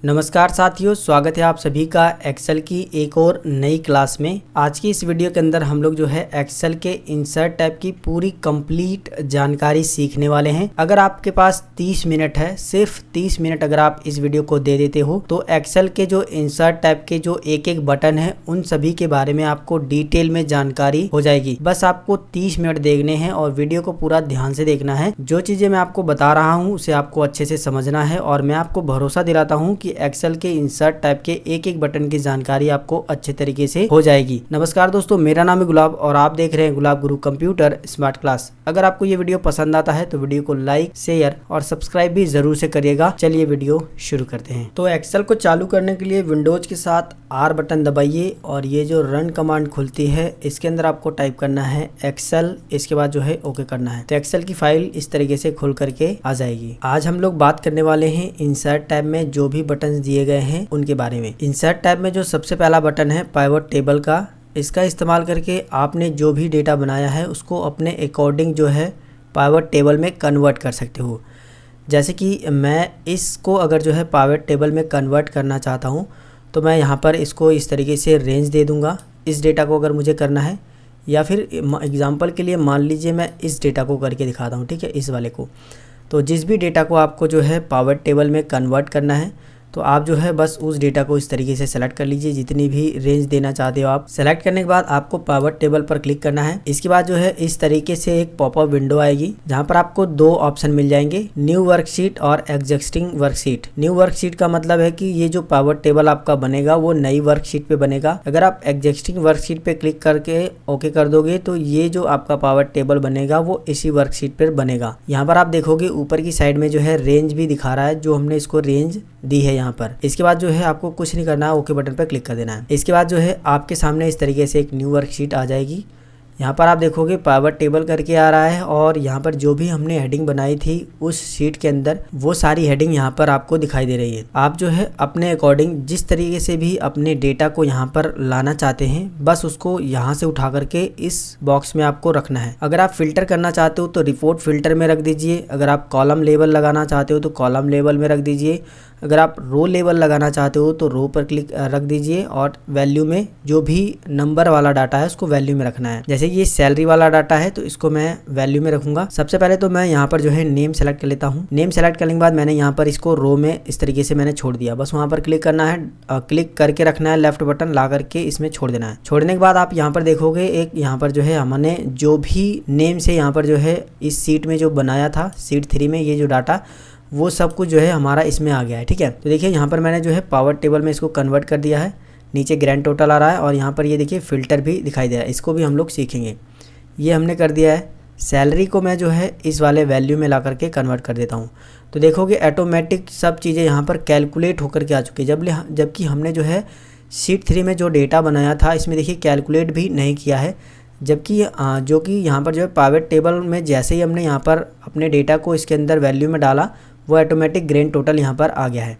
नमस्कार साथियों, स्वागत है आप सभी का एक्सेल की एक और नई क्लास में। आज की इस वीडियो के अंदर हम लोग जो है एक्सेल के इंसर्ट टैब की पूरी कंप्लीट जानकारी सीखने वाले हैं। अगर आपके पास 30 मिनट है, सिर्फ 30 मिनट अगर आप इस वीडियो को दे देते हो तो एक्सेल के जो इंसर्ट टैब के जो एक एक बटन है उन सभी के बारे में आपको डिटेल में जानकारी हो जाएगी। बस आपको 30 मिनट देखने हैं और वीडियो को पूरा ध्यान से देखना है। जो चीजें मैं आपको बता रहा हूँ उसे आपको अच्छे से समझना है और मैं आपको भरोसा दिलाता हूँ कि एक्सेल के इंसर्ट टाइप के एक एक बटन की जानकारी आपको अच्छे तरीके से हो जाएगी। नमस्कार दोस्तों, मेरा नाम है गुलाब और आप देख रहे हैं गुलाब गुरु कंप्यूटर स्मार्ट क्लास। अगर आपको ये वीडियो पसंद आता है तो वीडियो को लाइक, शेयर और सब्सक्राइब भी जरूर से करिएगा। चलिए वीडियो शुरू करते हैं। तो एक्सेल को चालू करने के लिए विंडोज के साथ R बटन दबाइए और ये जो रन कमांड खुलती है इसके अंदर आपको टाइप करना है एक्सेल, इसके बाद जो है ओके करना है। तो एक्सेल की फाइल इस तरीके से खुल करके आ जाएगी। आज हम लोग बात करने वाले हैं इंसर्ट टैब में जो भी बटन दिए गए हैं उनके बारे में। इंसर्ट टैब में जो सबसे पहला बटन है पिवट टेबल का, इसका इस्तेमाल करके आपने जो भी डेटा बनाया है उसको अपने अकॉर्डिंग जो है पिवट टेबल में कन्वर्ट कर सकते हो। जैसे कि मैं इसको अगर जो है पिवट टेबल में कन्वर्ट करना चाहता हूँ तो मैं यहाँ पर इसको इस तरीके से रेंज दे दूँगा। इस डेटा को अगर मुझे करना है, या फिर एग्जांपल के लिए मान लीजिए मैं इस डेटा को करके दिखाता हूँ, ठीक है, इस वाले को। तो जिस भी डेटा को आपको जो है पिवट टेबल में कन्वर्ट करना है तो आप जो है बस उस डेटा को इस तरीके से सेलेक्ट कर लीजिए, जितनी भी रेंज देना चाहते हो आप। सेलेक्ट करने के बाद आपको पिवट टेबल पर क्लिक करना है। इसके बाद जो है इस तरीके से एक पॉपअप विंडो आएगी जहां पर आपको दो ऑप्शन मिल जाएंगे, न्यू वर्कशीट और एग्जिस्टिंग वर्कशीट। न्यू वर्कशीट का मतलब है कि ये जो पिवट टेबल आपका बनेगा वो नई वर्कशीट पे बनेगा। अगर आप एग्जिस्टिंग वर्कशीट पे क्लिक करके ओके कर दोगे तो ये जो आपका पिवट टेबल बनेगा वो इसी वर्कशीट पर बनेगा। यहाँ पर आप देखोगे ऊपर की साइड में जो है रेंज भी दिखा रहा है, जो हमने इसको रेंज दी है यहाँ पर। इसके बाद जो है आपको कुछ नहीं करना है, ओके बटन पर क्लिक कर देना है। इसके बाद जो है आपके सामने इस तरीके से एक न्यू वर्कशीट आ जाएगी। यहाँ पर आप देखोगे पिवट टेबल करके आ रहा है और यहाँ पर जो भी हमने हेडिंग बनाई थी उस शीट के अंदर वो सारी हेडिंग यहाँ पर आपको दिखाई दे रही है। आप जो है अपने अकॉर्डिंग जिस तरीके से भी अपने डेटा को यहाँ पर लाना चाहते हैं बस उसको यहाँ से उठा करके इस बॉक्स में आपको रखना है। अगर आप फिल्टर करना चाहते हो तो रिपोर्ट फिल्टर में रख दीजिए। अगर आप कॉलम लेबल लगाना चाहते हो तो कॉलम लेबल में रख दीजिए। अगर आप रो लेवल लगाना चाहते हो तो रो पर क्लिक रख दीजिए और वैल्यू में जो भी नंबर वाला डाटा है उसको वैल्यू में रखना है। जैसे ये सैलरी वाला डाटा है तो इसको मैं वैल्यू में रखूंगा। सबसे पहले तो मैं यहाँ पर जो है नेम सेलेक्ट कर लेता हूँ। नेम सेलेक्ट करने के बाद मैंने यहाँ पर इसको रो में इस तरीके से मैंने छोड़ दिया। बस वहाँ पर क्लिक करना है, क्लिक करके रखना है, लेफ्ट बटन ला करके इसमें छोड़ देना है। छोड़ने के बाद आप यहाँ पर देखोगे एक यहाँ पर जो है हमने जो भी नेम से यहाँ पर जो है इस सीट में जो बनाया था, सीट 3 में ये जो डाटा वो सब कुछ जो है हमारा इसमें आ गया है। ठीक है, तो देखिए यहाँ पर मैंने जो है पिवट टेबल में इसको कन्वर्ट कर दिया है। नीचे ग्रैंड टोटल आ रहा है और यहाँ पर ये देखिए फ़िल्टर भी दिखाई दे रहा है, इसको भी हम लोग सीखेंगे। ये हमने कर दिया है। सैलरी को मैं जो है इस वाले वैल्यू में ला करके कन्वर्ट कर देता हूँ। तो देखोगे ऑटोमेटिक सब चीज़ें यहाँ पर कैलकुलेट होकर के आ चुकी है। जबकि हमने जो है शीट 3 में जो डेटा बनाया था इसमें देखिए कैलकुलेट भी नहीं किया है। जबकि जो कि यहाँ पर जो है पिवट टेबल में जैसे ही हमने यहाँ पर अपने डेटा को इसके अंदर वैल्यू में डाला वो ऑटोमेटिक ग्रैंड टोटल यहाँ पर आ गया है।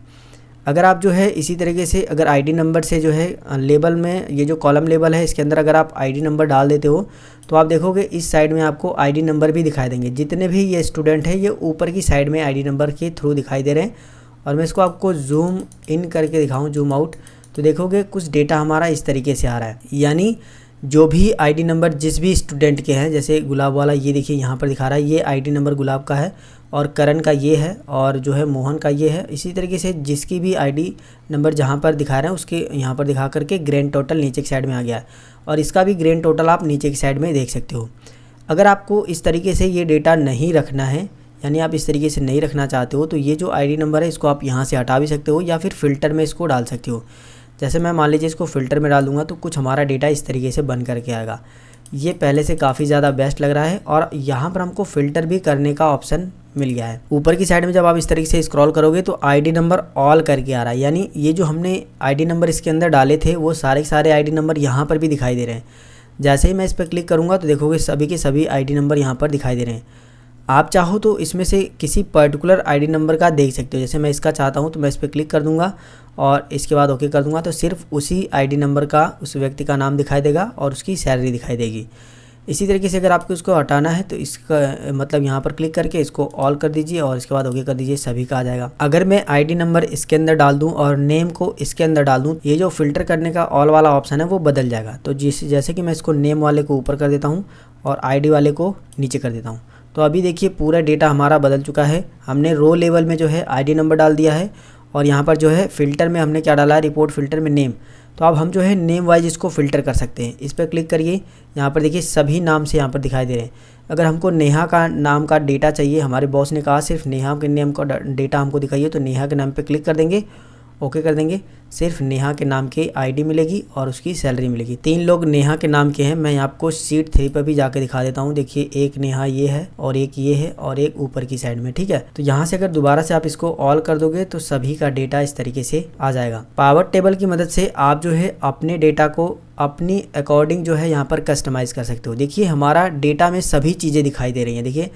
अगर आप जो है इसी तरीके से अगर आईडी नंबर से जो है लेबल में ये जो कॉलम लेबल है इसके अंदर अगर आप आईडी नंबर डाल देते हो तो आप देखोगे इस साइड में आपको आईडी नंबर भी दिखाई देंगे। जितने भी ये स्टूडेंट है ये ऊपर की साइड में आईडी नंबर के थ्रू दिखाई दे रहे हैं। और मैं इसको आपको जूम इन करके दिखाऊँ, जूम आउट, तो देखोगे कुछ डेटा हमारा इस तरीके से आ रहा है। यानी जो भी आईडी नंबर जिस भी स्टूडेंट के हैं, जैसे गुलाब वाला ये देखिए यहाँ पर दिखा रहा है, ये आईडी नंबर गुलाब का है और करण का ये है और जो है मोहन का ये है। इसी तरीके से जिसकी भी आईडी नंबर जहाँ पर दिखा रहे हैं उसके यहाँ पर दिखा करके ग्रैंड टोटल नीचे की साइड में आ गया है और इसका भी ग्रैंड टोटल आप नीचे की साइड में देख सकते हो। अगर आपको इस तरीके से ये डेटा नहीं रखना है, यानी आप इस तरीके से नहीं रखना चाहते हो, तो ये जो आई नंबर है इसको आप यहाँ से हटा भी सकते हो या फिर फ़िल्टर में इसको डाल सकते हो। जैसे मैं मान लीजिए इसको फ़िल्टर में डाल दूंगा तो कुछ हमारा डेटा इस तरीके से बन करके आएगा। ये पहले से काफ़ी ज़्यादा बेस्ट लग रहा है और यहाँ पर हमको फ़िल्टर भी करने का ऑप्शन मिल गया है। ऊपर की साइड में जब आप इस तरीके से स्क्रॉल करोगे तो आईडी नंबर ऑल करके आ रहा है, यानी ये जो हमने आईडी नंबर इसके अंदर डाले थे वो सारे के सारे आईडी नंबर यहाँ पर भी दिखाई दे रहे हैं। जैसे ही मैं इस पर क्लिक करूँगा तो देखोगे सभी के सभी आईडी नंबर यहाँ पर दिखाई दे रहे हैं। आप चाहो तो इसमें से किसी पर्टिकुलर आईडी नंबर का देख सकते हो। जैसे मैं इसका चाहता हूँ तो मैं इस पर क्लिक कर दूँगा और इसके बाद ओके कर दूँगा तो सिर्फ उसी आईडी नंबर का उस व्यक्ति का नाम दिखाई देगा और उसकी सैलरी दिखाई देगी। इसी तरीके से अगर आपको इसको हटाना है तो इसका मतलब यहाँ पर क्लिक करके इसको ऑल कर दीजिए और इसके बाद ओके कर दीजिए, सभी का आ जाएगा। अगर मैं आईडी नंबर इसके अंदर डाल दूं और नेम को इसके अंदर डाल दूं, ये जो फिल्टर करने का ऑल वाला ऑप्शन है वो बदल जाएगा। तो जैसे कि मैं इसको नेम वाले को ऊपर कर देता हूँ और आईडी वाले को नीचे कर देता हूँ, तो अभी देखिए पूरा डेटा हमारा बदल चुका है। हमने रो लेवल में जो है आईडी नंबर डाल दिया है और यहाँ पर जो है फ़िल्टर में हमने क्या डाला है, रिपोर्ट फ़िल्टर में नेम। तो अब हम जो है नेम वाइज इसको फ़िल्टर कर सकते हैं। इस पर क्लिक करिए, यहाँ पर देखिए सभी नाम से यहाँ पर दिखाई दे रहे हैं। अगर हमको नेहा का नाम का डेटा चाहिए, हमारे बॉस ने कहा सिर्फ नेहा के नेम का डेटा हमको दिखाइए, तो नेहा के नाम पे क्लिक कर देंगे, ओके कर देंगे। सिर्फ नेहा के नाम की आईडी मिलेगी और उसकी सैलरी मिलेगी। 3 लोग नेहा के नाम के हैं। मैं आपको शीट 3 पर भी जाके दिखा देता हूँ। देखिए एक नेहा ये है और एक ये है और एक ऊपर की साइड में, ठीक है। तो यहाँ से अगर दोबारा से आप इसको ऑल कर दोगे तो सभी का डेटा इस तरीके से आ जाएगा। पावर टेबल की मदद से आप जो है अपने डेटा को अपनी अकॉर्डिंग जो है यहाँ पर कस्टमाइज़ कर सकते हो। देखिए हमारा डेटा में सभी चीज़ें दिखाई दे रही हैं। देखिए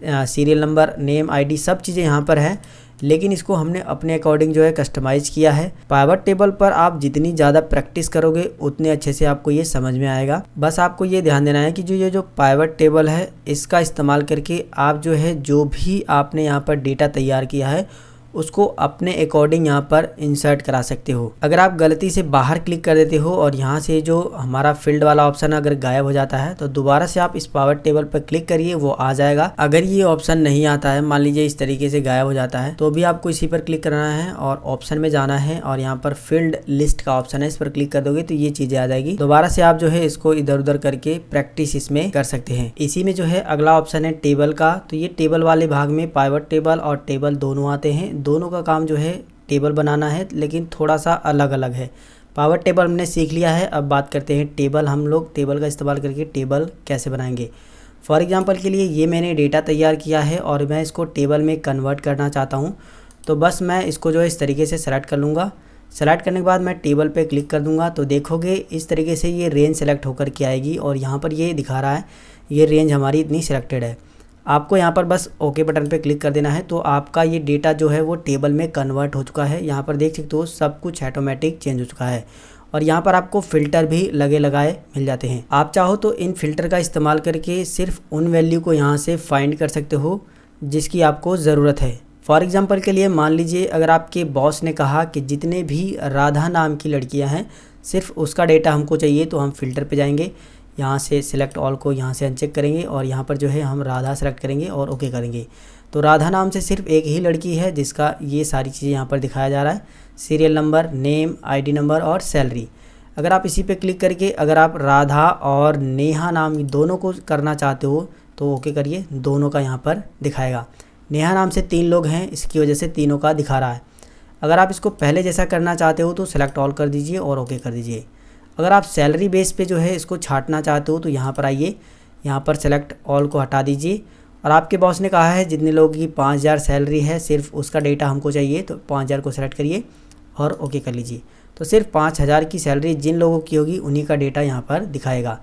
सीरियल नंबर, नेम, आईडी सब चीज़ें यहाँ पर है, लेकिन इसको हमने अपने अकॉर्डिंग जो है कस्टमाइज़ किया है। पावर टेबल पर आप जितनी ज़्यादा प्रैक्टिस करोगे उतने अच्छे से आपको ये समझ में आएगा। बस आपको ये ध्यान देना है कि जो पावर टेबल है इसका इस्तेमाल करके आप जो है जो भी आपने यहाँ पर डेटा तैयार किया है उसको अपने अकॉर्डिंग यहाँ पर इंसर्ट करा सकते हो। अगर आप गलती से बाहर क्लिक कर देते हो और यहाँ से जो हमारा फील्ड वाला ऑप्शन अगर गायब हो जाता है तो दोबारा से आप इस पावर टेबल पर क्लिक करिए, वो आ जाएगा। अगर ये ऑप्शन नहीं आता है, मान लीजिए इस तरीके से गायब हो जाता है, तो भी आपको इसी पर क्लिक करना है और ऑप्शन में जाना है और यहाँ पर फील्ड लिस्ट का ऑप्शन है, इस पर क्लिक कर दोगे तो ये चीजें आ जाएगी। दोबारा से आप जो है इसको इधर उधर करके प्रैक्टिस इसमें कर सकते हैं। इसी में जो है अगला ऑप्शन है टेबल का। तो ये टेबल वाले भाग में पावर टेबल और टेबल दोनों आते हैं। दोनों का काम जो है टेबल बनाना है, लेकिन थोड़ा सा अलग अलग है। पावर टेबल हमने सीख लिया है, अब बात करते हैं टेबल। हम लोग टेबल का इस्तेमाल करके टेबल कैसे बनाएंगे। फॉर एग्जांपल के लिए ये मैंने डेटा तैयार किया है और मैं इसको टेबल में कन्वर्ट करना चाहता हूँ, तो बस मैं इसको जो है इस तरीके से सेलेक्ट कर लूँगा। सेलेक्ट करने के बाद मैं टेबल पे क्लिक कर दूँगा तो देखोगे इस तरीके से ये रेंज सेलेक्ट होकर के आएगी और यहाँ पर ये दिखा रहा है ये रेंज हमारी इतनी सिलेक्टेड है। आपको यहाँ पर बस ओके बटन पे क्लिक कर देना है तो आपका ये डेटा जो है वो टेबल में कन्वर्ट हो चुका है। यहाँ पर देख सकते हो सब कुछ ऑटोमेटिक चेंज हो चुका है और यहाँ पर आपको फ़िल्टर भी लगे लगाए मिल जाते हैं। आप चाहो तो इन फ़िल्टर का इस्तेमाल करके सिर्फ उन वैल्यू को यहाँ से फाइंड कर सकते हो जिसकी आपको ज़रूरत है। फॉर एग्ज़ाम्पल के लिए मान लीजिए अगर आपके बॉस ने कहा कि जितने भी राधा नाम की लड़कियाँ हैं सिर्फ उसका डेटा हमको चाहिए, तो हम फ़िल्टर पर जाएंगे, यहाँ से सिलेक्ट ऑल को यहाँ से अनचेक करेंगे और यहाँ पर जो है हम राधा सेलेक्ट करेंगे और ओके करेंगे। तो राधा नाम से सिर्फ एक ही लड़की है जिसका ये सारी चीज़ें यहाँ पर दिखाया जा रहा है, serial number, name, ID number और सैलरी। अगर आप इसी पे क्लिक करके अगर आप राधा और नेहा नाम दोनों को करना चाहते हो तो ओके करिए, दोनों का यहाँ पर दिखाएगा। नेहा नाम से 3 लोग हैं, इसकी वजह से तीनों का दिखा रहा है। अगर आप इसको पहले जैसा करना चाहते हो तो सिलेक्ट ऑल कर दीजिए और ओके कर दीजिए। अगर आप सैलरी बेस पे जो है इसको छांटना चाहते हो तो यहाँ पर आइए, यहाँ पर सेलेक्ट ऑल को हटा दीजिए और आपके बॉस ने कहा है जितने लोगों की 5000 सैलरी है सिर्फ उसका डेटा हमको चाहिए, तो 5000 को सेलेक्ट करिए और ओके कर लीजिए। तो सिर्फ 5000 की सैलरी जिन लोगों की होगी उन्हीं का डेटा यहाँ पर दिखाएगा।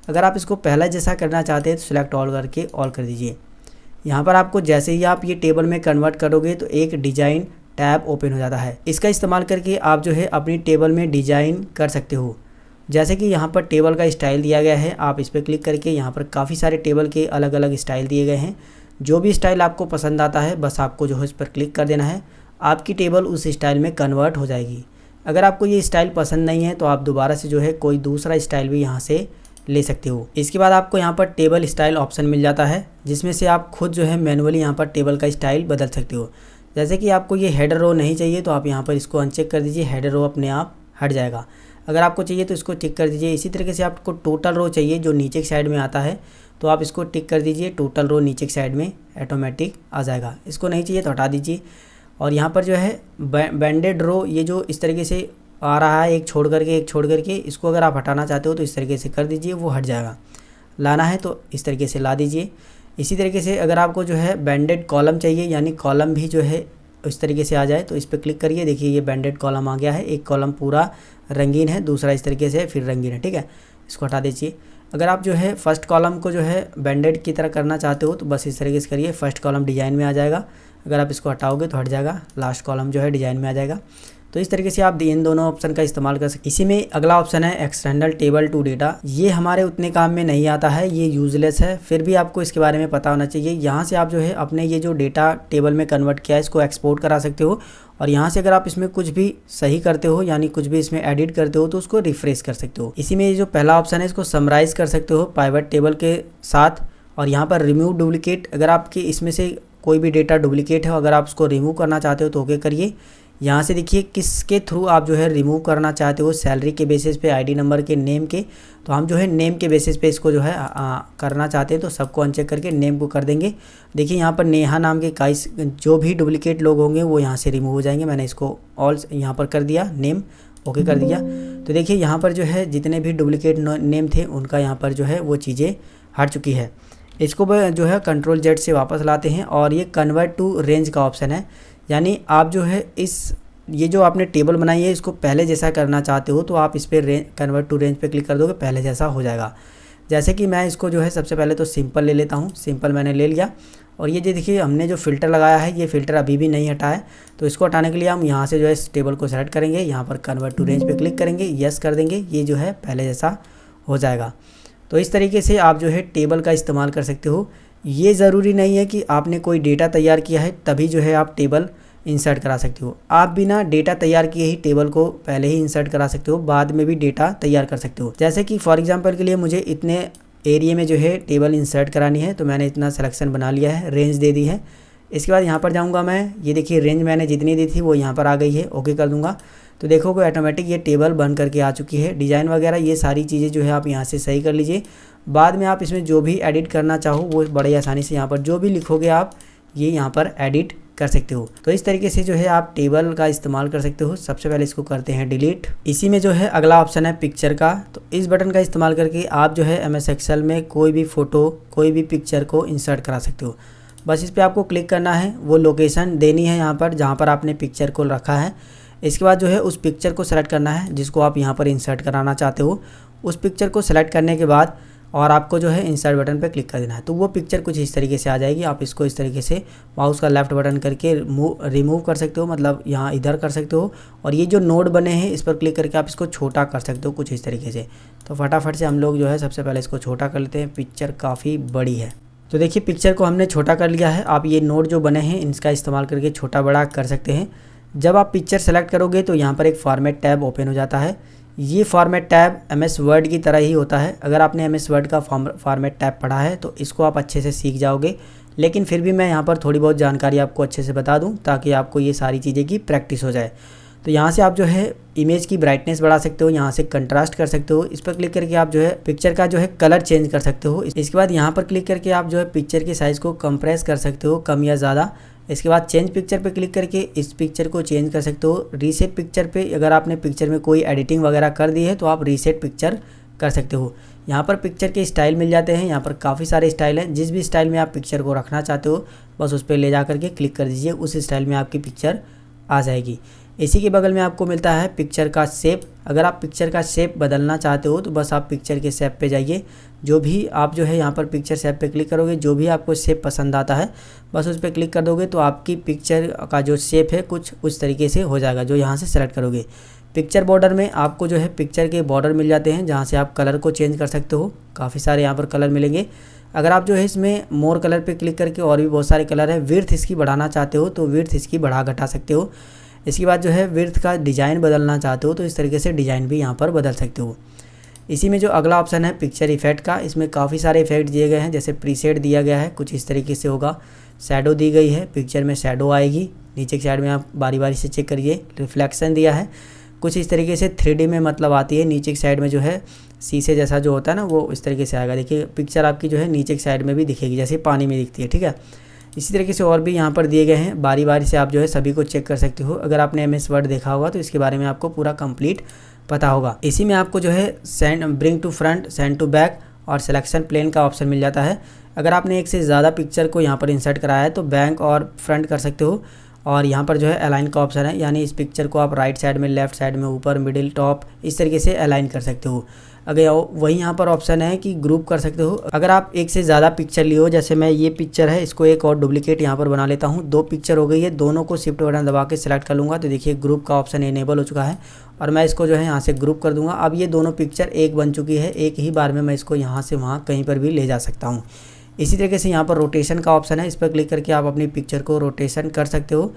अगर आप इसको पहला जैसा करना चाहते हैं तो सिलेक्ट ऑल करके ऑल कर दीजिए। यहाँ पर आपको जैसे ही आप ये टेबल में कन्वर्ट करोगे तो एक डिज़ाइन टैब ओपन हो जाता है। इसका इस्तेमाल करके आप जो है अपनी टेबल में डिज़ाइन कर सकते हो। जैसे कि यहाँ पर टेबल का स्टाइल दिया गया है, आप इस पर क्लिक करके यहाँ पर काफ़ी सारे टेबल के अलग अलग स्टाइल दिए गए हैं। जो भी स्टाइल आपको पसंद आता है बस आपको जो है इस पर क्लिक कर देना है, आपकी टेबल उस स्टाइल में कन्वर्ट हो जाएगी। अगर आपको ये स्टाइल पसंद नहीं है तो आप दोबारा से जो है कोई दूसरा स्टाइल भी यहाँ से ले सकते हो। इसके बाद आपको यहाँ पर टेबल स्टाइल ऑप्शन मिल जाता है जिसमें से आप खुद जो है मैनुअली यहाँ पर टेबल का स्टाइल बदल सकते हो। जैसे कि आपको ये हेडर रो नहीं चाहिए तो आप यहाँ पर इसको अनचेक कर दीजिए, हेडर रो अपने आप हट जाएगा। अगर आपको चाहिए तो इसको टिक कर दीजिए। इसी तरीके से आपको टोटल रो चाहिए जो नीचे की साइड में आता है तो आप इसको टिक कर दीजिए, टोटल रो नीचे की साइड में ऑटोमेटिक आ जाएगा। इसको नहीं चाहिए तो हटा दीजिए। और यहाँ पर जो है बैंडेड रो, ये जो इस तरीके से आ रहा है एक छोड़ करके, इसको अगर आप हटाना चाहते हो तो इस तरीके से कर दीजिए, वो हट जाएगा। लाना है तो इस तरीके से ला दीजिए। इसी तरीके से अगर आपको जो है बैंडेड कॉलम चाहिए, यानी कॉलम भी जो है इस तरीके से आ जाए तो इस पर क्लिक करिए। देखिए ये बैंडेड कॉलम आ गया है, एक कॉलम पूरा रंगीन है, दूसरा इस तरीके से फिर रंगीन है, ठीक है। इसको हटा दीजिए। अगर आप जो है फर्स्ट कॉलम को जो है बैंडेड की तरह करना चाहते हो तो बस इस तरीके से करिए, फर्स्ट कॉलम डिज़ाइन में आ जाएगा। अगर आप इसको हटाओगे तो हट जाएगा, लास्ट कॉलम जो है डिज़ाइन में आ जाएगा। तो इस तरीके से आप इन दोनों ऑप्शन का इस्तेमाल कर सकते। इसी में अगला ऑप्शन है एक्सटर्नल टेबल टू डेटा। ये हमारे उतने काम में नहीं आता है, ये यूजलेस है, फिर भी आपको इसके बारे में पता होना चाहिए। यहाँ से आप जो है अपने ये जो डेटा टेबल में कन्वर्ट किया है इसको एक्सपोर्ट करा सकते हो, और यहाँ से अगर आप इसमें कुछ भी सही करते हो यानी कुछ भी इसमें एडिट करते हो तो उसको रिफ्रेश कर सकते हो। इसी में ये जो पहला ऑप्शन है इसको समराइज कर सकते हो पाइवट टेबल के साथ, और यहाँ पर रिमूव डुप्लीकेट, अगर आपके इसमें से कोई भी डेटा डुप्लीकेट है अगर आप उसको रिमूव करना चाहते हो तो ओके करिए। यहाँ से देखिए किसके थ्रू आप जो है रिमूव करना चाहते हो, सैलरी के बेसिस पे, आईडी नंबर के, नेम के, तो हम जो है नेम के बेसिस पे इसको जो है करना चाहते हैं तो सबको अनचेक करके नेम को कर देंगे। देखिए यहाँ पर नेहा नाम के काइस जो भी डुप्लीकेट लोग होंगे वो यहाँ से रिमूव हो जाएंगे। मैंने इसको ऑल यहाँ पर कर दिया, नेम ओके कर दिया। तो देखिए यहाँ पर जो है जितने भी डुप्लीकेट नेम थे उनका यहाँ पर जो है वो चीज़ें हट चुकी है। इसको जो है कंट्रोल जेड से वापस लाते हैं, और ये कन्वर्ट टू रेंज का ऑप्शन है, यानी आप जो है ये जो आपने टेबल बनाई है इसको पहले जैसा करना चाहते हो तो आप इस पर कन्वर्ट टू रेंज पे क्लिक कर दोगे, पहले जैसा हो जाएगा। जैसे कि मैं इसको जो है सबसे पहले तो सिंपल ले लेता हूँ, सिंपल मैंने ले लिया। और ये देखिए हमने जो फ़िल्टर लगाया है ये फ़िल्टर अभी भी नहीं हटा है, तो इसको हटाने के लिए हम यहाँ से जो है इस टेबल को सेलेक्ट करेंगे, यहाँ पर कन्वर्ट टू रेंज पे क्लिक करेंगे, यस कर देंगे, ये जो है पहले जैसा हो जाएगा। तो इस तरीके से आप जो है टेबल का इस्तेमाल कर सकते हो। ये ज़रूरी नहीं है कि आपने कोई डेटा तैयार किया है तभी जो है आप टेबल इंसर्ट करा सकते हो। आप बिना डेटा तैयार किए ही टेबल को पहले ही इंसर्ट करा सकते हो, बाद में भी डेटा तैयार कर सकते हो। जैसे कि फॉर एग्जांपल के लिए मुझे इतने एरिया में जो है टेबल इंसर्ट करानी है तो मैंने इतना सिलेक्शन बना लिया है, रेंज दे दी है। इसके बाद यहाँ पर जाऊँगा मैं, ये देखिए रेंज मैंने जितनी दी थी वो यहाँ पर आ गई है, ओके कर दूँगा। तो देखोगे ऑटोमेटिक ये टेबल बन करके आ चुकी है। डिज़ाइन वगैरह ये सारी चीज़ें जो है आप यहाँ से सही कर लीजिए। बाद में आप इसमें जो भी एडिट करना चाहो वो बड़े आसानी से यहाँ पर जो भी लिखोगे आप ये यहाँ पर एडिट कर सकते हो। तो इस तरीके से जो है आप टेबल का इस्तेमाल कर सकते हो। सबसे पहले इसको करते हैं डिलीट। इसी में जो है अगला ऑप्शन है पिक्चर का, तो इस बटन का इस्तेमाल करके आप जो है MS एक्सेल में कोई भी फ़ोटो, कोई भी पिक्चर को इंसर्ट करा सकते हो। बस इस पर आपको क्लिक करना है, वो लोकेशन देनी है यहाँ पर जहाँ पर आपने पिक्चर को रखा है। इसके बाद जो है उस पिक्चर को सेलेक्ट करना है जिसको आप यहाँ पर इंसर्ट कराना चाहते हो। उस पिक्चर को सेलेक्ट करने के बाद और आपको जो है इंसर्ट बटन पर क्लिक कर देना है, तो वो पिक्चर कुछ इस तरीके से आ जाएगी। आप इसको इस तरीके से माउस का लेफ्ट बटन करके रिमूव कर सकते हो, मतलब यहाँ इधर कर सकते हो, और ये जो नोड बने हैं इस पर क्लिक करके आप इसको छोटा कर सकते हो कुछ इस तरीके से। तो फटाफट से हम लोग जो है सबसे पहले इसको छोटा कर लेते हैं, पिक्चर काफ़ी बड़ी है। तो देखिए पिक्चर को हमने छोटा कर लिया है। आप ये नोड जो बने हैं इनका इस्तेमाल करके छोटा बड़ा कर सकते हैं। जब आप पिक्चर सेलेक्ट करोगे तो यहाँ पर एक फॉर्मेट टैब ओपन हो जाता है। ये फॉर्मेट टैब MS वर्ड की तरह ही होता है। अगर आपने MS वर्ड का फॉर्मेट टैब पढ़ा है तो इसको आप अच्छे से सीख जाओगे, लेकिन फिर भी मैं यहाँ पर थोड़ी बहुत जानकारी आपको अच्छे से बता दूँ ताकि आपको ये सारी चीज़ें की प्रैक्टिस हो जाए। तो यहाँ से आप जो है इमेज की ब्राइटनेस बढ़ा सकते हो, यहाँ से कंट्रास्ट कर सकते हो। इस पर क्लिक करके आप जो है पिक्चर का जो है कलर चेंज कर सकते हो। इसके बाद यहाँ पर क्लिक करके आप जो है पिक्चर के साइज़ को कंप्रेस कर सकते हो, कम या ज़्यादा। इसके बाद चेंज पिक्चर पे क्लिक करके इस पिक्चर को चेंज कर सकते हो। रीसेट पिक्चर पे अगर आपने पिक्चर में कोई एडिटिंग वगैरह कर दी है तो आप रीसेट पिक्चर कर सकते हो। यहाँ पर पिक्चर के स्टाइल मिल जाते हैं, यहाँ पर काफ़ी सारे स्टाइल हैं। जिस भी स्टाइल में आप पिक्चर को रखना चाहते हो बस उस पर ले जा करके क्लिक कर दीजिए, उस स्टाइल में आपकी पिक्चर आ जाएगी। इसी के बगल में आपको मिलता है पिक्चर का शेप। अगर आप पिक्चर का शेप बदलना चाहते हो तो बस आप पिक्चर के शेप पे जाइए। जो भी आप जो है यहाँ पर पिक्चर शेप पे क्लिक करोगे, जो भी आपको शेप पसंद आता है बस उस पर क्लिक कर दोगे तो आपकी पिक्चर का जो शेप है कुछ उस तरीके से हो जाएगा जो यहाँ से सेलेक्ट करोगे। पिक्चर बॉर्डर में आपको जो है पिक्चर के बॉर्डर मिल जाते हैं जहाँ से आप कलर को चेंज कर सकते हो। काफ़ी सारे यहाँ पर कलर मिलेंगे। अगर आप जो है इसमें मोर कलर पे क्लिक करके और भी बहुत सारे कलर है, विड्थ इसकी बढ़ाना चाहते हो तो विड्थ इसकी बढ़ा घटा सकते हो। इसके बाद जो है विड्थ का डिज़ाइन बदलना चाहते हो तो इस तरीके से डिज़ाइन भी यहाँ पर बदल सकते हो। इसी में जो अगला ऑप्शन है पिक्चर इफेक्ट का, इसमें काफ़ी सारे इफेक्ट दिए गए हैं। जैसे प्रीसेट दिया गया है, कुछ इस तरीके से होगा। शैडो दी गई है, पिक्चर में शैडो आएगी। नीचे की साइड में आप बारी बारी से चेक करिए। रिफ्लेक्शन दिया है, कुछ इस तरीके से 3D में मतलब आती है। नीचे की साइड में जो है शीशे जैसा जो होता है ना वो इस तरीके से आएगा। देखिए पिक्चर आपकी जो है नीचे की साइड में भी दिखेगी जैसे पानी में दिखती है, ठीक है। इसी तरीके से और भी यहाँ पर दिए गए हैं, बारी बारी से आप जो है सभी को चेक कर सकते हो। अगर आपने MS वर्ड देखा होगा तो इसके बारे में आपको पूरा कंप्लीट पता होगा। इसी में आपको जो है send, bring to front, send to back और सिलेक्शन प्लेन का ऑप्शन मिल जाता है। अगर आपने एक से ज़्यादा पिक्चर को यहाँ पर इंसर्ट कराया है तो बैक और फ्रंट कर सकते हो, और यहाँ पर जो है अलाइन का ऑप्शन है, यानी इस पिक्चर को आप राइट साइड में, लेफ्ट साइड में, ऊपर, मिडिल, टॉप, इस तरीके से अलाइन कर सकते हो। अगर वही यहाँ पर ऑप्शन है कि ग्रुप कर सकते हो। अगर आप एक से ज़्यादा पिक्चर लियो, जैसे मैं ये पिक्चर है इसको एक और डुप्लीकेट यहाँ पर बना लेता हूँ, 2 पिक्चर हो गई है, दोनों को शिफ्ट बटन दबा के सिलेक्ट कर लूँगा तो देखिए ग्रुप का ऑप्शन इनेबल हो चुका है और मैं इसको जो है यहाँ से ग्रुप कर दूँगा। अब ये दोनों पिक्चर एक बन चुकी है, एक ही बार में मैं इसको यहाँ से वहाँ कहीं पर भी ले जा सकता हूँ। इसी तरीके से यहाँ पर रोटेशन का ऑप्शन है, इस पर क्लिक करके आप अपनी पिक्चर को रोटेशन कर सकते हो।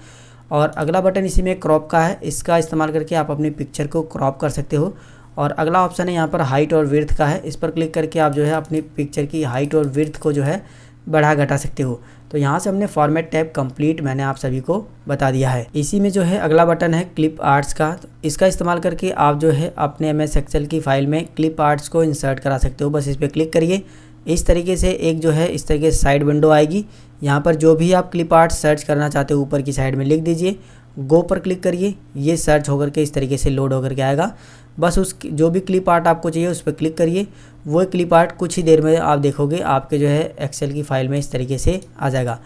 और अगला बटन इसी में क्रॉप का है, इसका इस्तेमाल करके आप अपनी पिक्चर को क्रॉप कर सकते हो। और अगला ऑप्शन है यहाँ पर हाइट और विड्थ का है, इस पर क्लिक करके आप जो है अपनी पिक्चर की हाइट और विड्थ को जो है बढ़ा घटा सकते हो। तो यहाँ से हमने फॉर्मेट टैब कंप्लीट मैंने आप सभी को बता दिया है। इसी में जो है अगला बटन है क्लिप आर्ट्स का, तो इसका इस्तेमाल करके आप जो है अपने MS एक्सेल की फाइल में क्लिप आर्ट्स को इंसर्ट करा सकते हो। बस इस पर क्लिक करिए, इस तरीके से एक जो है इस तरीके से साइड विंडो आएगी। यहाँ पर जो भी आप क्लिप आर्ट सर्च करना चाहते हो ऊपर की साइड में लिख दीजिए, गो पर क्लिक करिए, ये सर्च होकर के इस तरीके से लोड होकर के आएगा। बस उस जो भी क्लिप आर्ट आपको चाहिए उस पर क्लिक करिए, वो क्लिप आर्ट कुछ ही देर में आप देखोगे आपके जो है एक्सेल की फ़ाइल में इस तरीके से आ जाएगा।